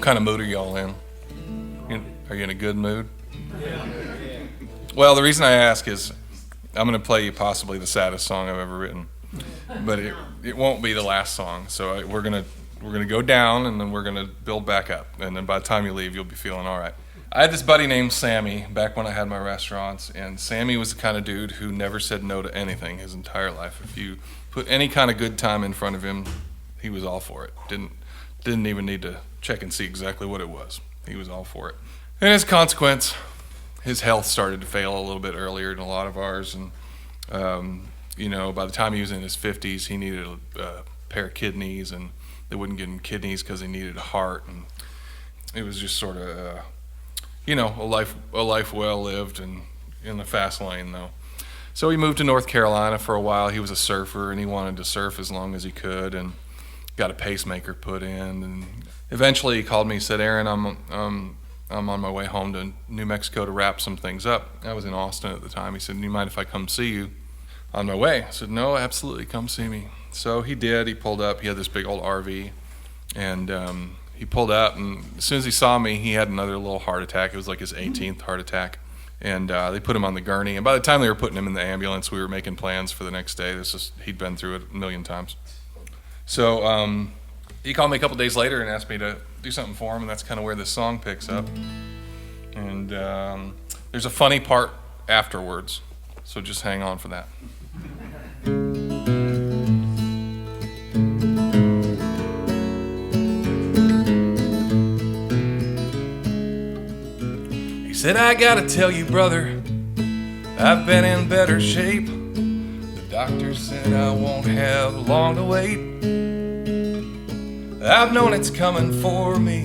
What kind of mood are y'all in? Are you in a good mood? Well, the reason I ask is I'm going to play you possibly the saddest song I've ever written, but it won't be the last song. So we're gonna go down, and then we're gonna build back up, and then by the time you leave, you'll be feeling all right. I had this buddy named Sammy back when I had my restaurants, and Sammy was the kind of dude who never said no to anything his entire life. If you put any kind of good time in front of him, he was all for it. Didn't even need to check and see exactly what it was. He was all for it. And as a consequence, his health started to fail a little bit earlier than a lot of ours, and by the time he was in his 50s, he needed a pair of kidneys, and they wouldn't get him kidneys because he needed a heart, and it was just sort of a life well lived and in the fast lane though. So he moved to North Carolina for a while. He was a surfer, and he wanted to surf as long as he could, and got a pacemaker put in, and eventually he called me and said, "Aaron, I'm on my way home to New Mexico to wrap some things up." I was in Austin at the time. He said, "Do you mind if I come see you on my way?" I said, "No, absolutely, come see me." So he did. He pulled up. He had this big old RV, and he pulled up, and as soon as he saw me, he had another little heart attack. It was like his 18th heart attack, and they put him on the gurney. And by the time they were putting him in the ambulance, we were making plans for the next day. He'd been through it a million times. So he called me a couple days later and asked me to do something for him, and that's kind of where this song picks up. And there's a funny part afterwards, so just hang on for that. He said, "I gotta tell you, brother, I've been in better shape. The doctor said I won't have long to wait. I've known it's coming for me,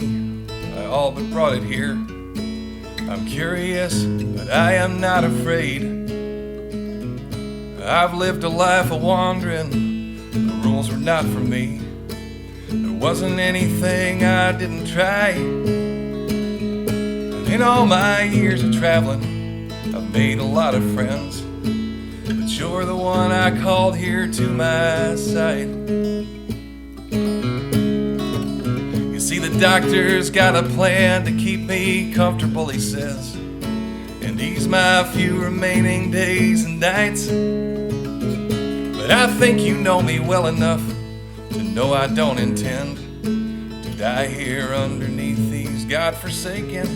I all but brought it here. I'm curious, but I am not afraid. I've lived a life of wandering, the rules were not for me. There wasn't anything I didn't try. And in all my years of traveling, I've made a lot of friends, but you're the one I called here to my side. See, the doctor's got a plan to keep me comfortable," he says, "and ease my few remaining days and nights. But I think you know me well enough to know I don't intend to die here underneath these godforsaken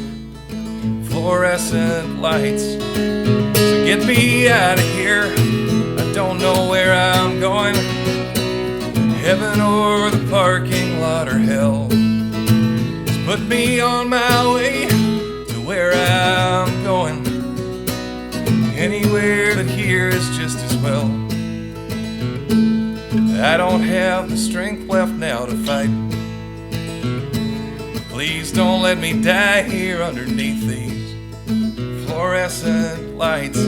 fluorescent lights. So get me out of here, I don't know where I'm going, heaven or the parking lot or hell. Put me on my way to where I'm going, anywhere but here is just as well. I don't have the strength left now to fight. Please don't let me die here underneath these fluorescent lights."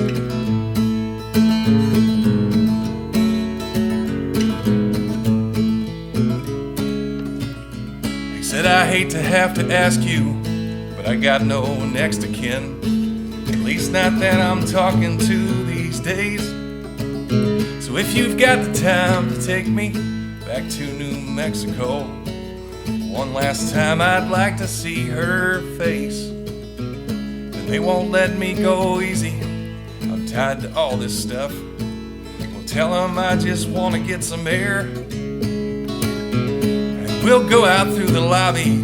Said, "I hate to have to ask you, but I got no next of kin, at least not that I'm talking to these days. So if you've got the time to take me back to New Mexico, one last time I'd like to see her face. And they won't let me go easy, I'm tied to all this stuff. Well, tell them I just want to get some air. We'll go out through the lobby,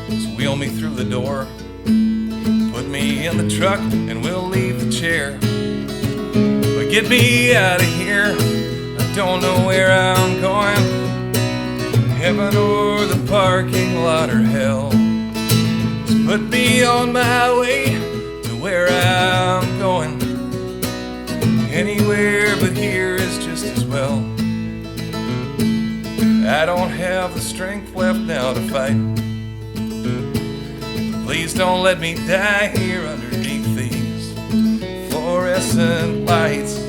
so wheel me through the door. Put me in the truck and we'll leave the chair. But get me out of here, I don't know where I'm going, heaven or the parking lot or hell. Just put me on my way to where I'm going, anywhere but here is just as well. I don't have the strength left now to fight. Please don't let me die here underneath these fluorescent lights."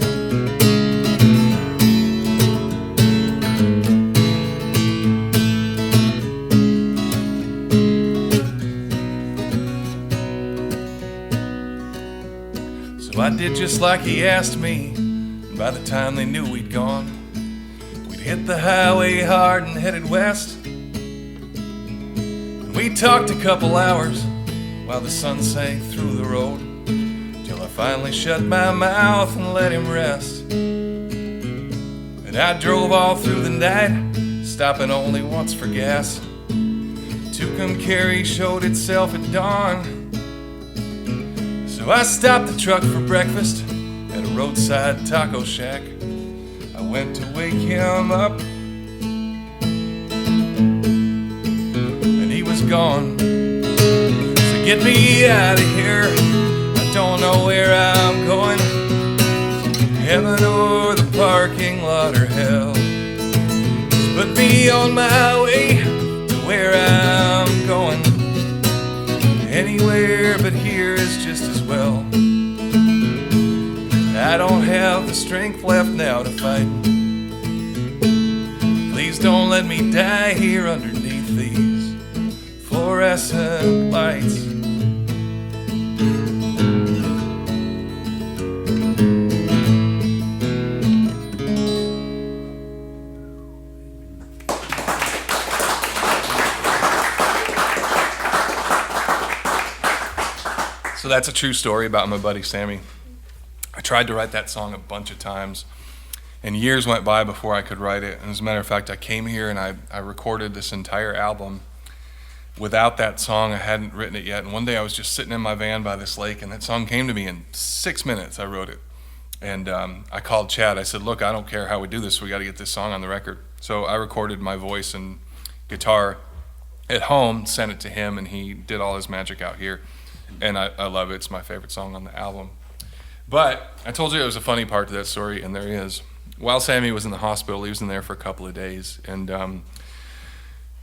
So I did just like he asked me, and by the time they knew we'd gone, hit the highway hard and headed west. We talked a couple hours while the sun sank through the road, till I finally shut my mouth and let him rest. And I drove all through the night, stopping only once for gas. Tucumcari showed itself at dawn, so I stopped the truck for breakfast at a roadside taco shack. I went to wake him up, and he was gone. So get me out of here, I don't know where I'm going, heaven or the parking lot or hell. Just put me on my way to where I'm going, anywhere but here is just as well. I don't have the strength left now to fight. Please don't let me die here underneath these fluorescent lights. So that's a true story about my buddy Sammy. I tried to write that song a bunch of times, and years went by before I could write it. And as a matter of fact, I came here and I recorded this entire album without that song. I hadn't written it yet. And one day I was just sitting in my van by this lake, and that song came to me in 6 minutes. I wrote it. And I called Chad. I said, look, I don't care how we do this. We got to get this song on the record. So I recorded my voice and guitar at home, sent it to him, and he did all his magic out here. And I love it. It's my favorite song on the album. But I told you there was a funny part to that story, and there is. While Sammy was in the hospital, he was in there for a couple of days. And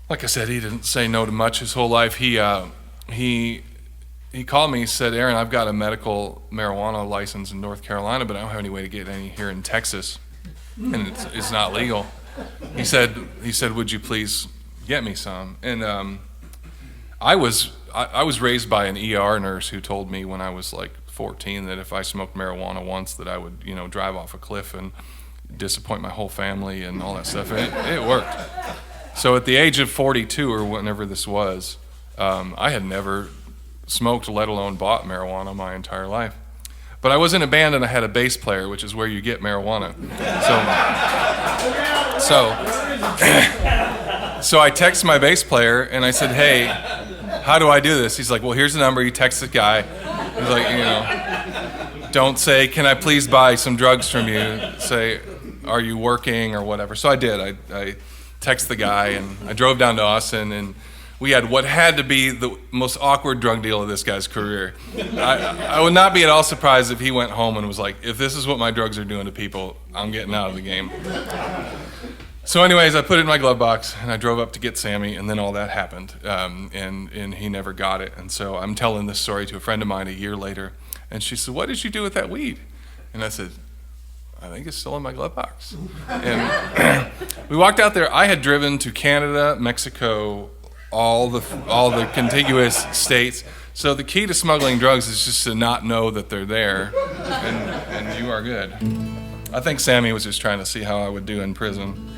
like I said, he didn't say no to much his whole life. He called me, he said, Aaron, I've got a medical marijuana license in North Carolina, but I don't have any way to get any here in Texas, and it's not legal. He said, would you please get me some? And I was raised by an ER nurse who told me when I was like 14 that if I smoked marijuana once that I would, drive off a cliff and disappoint my whole family and all that stuff. And it worked. So at the age of 42 or whenever this was, I had never smoked, let alone bought marijuana my entire life. But I was in a band and I had a bass player, which is where you get marijuana. So I text my bass player and I said, hey, how do I do this? He's like, well, here's the number. You text the guy. He's like, don't say, can I please buy some drugs from you? Say, are you working or whatever? So I did. I texted the guy and I drove down to Austin, and we had what had to be the most awkward drug deal of this guy's career. I would not be at all surprised if he went home and was like, if this is what my drugs are doing to people, I'm getting out of the game. So anyways, I put it in my glove box and I drove up to get Sammy, and then all that happened, and he never got it. And so I'm telling this story to a friend of mine a year later, and she said, what did you do with that weed? And I said, I think it's still in my glove box. And we walked out there. I had driven to Canada, Mexico, all the contiguous states. So the key to smuggling drugs is just to not know that they're there, and you are good. I think Sammy was just trying to see how I would do in prison.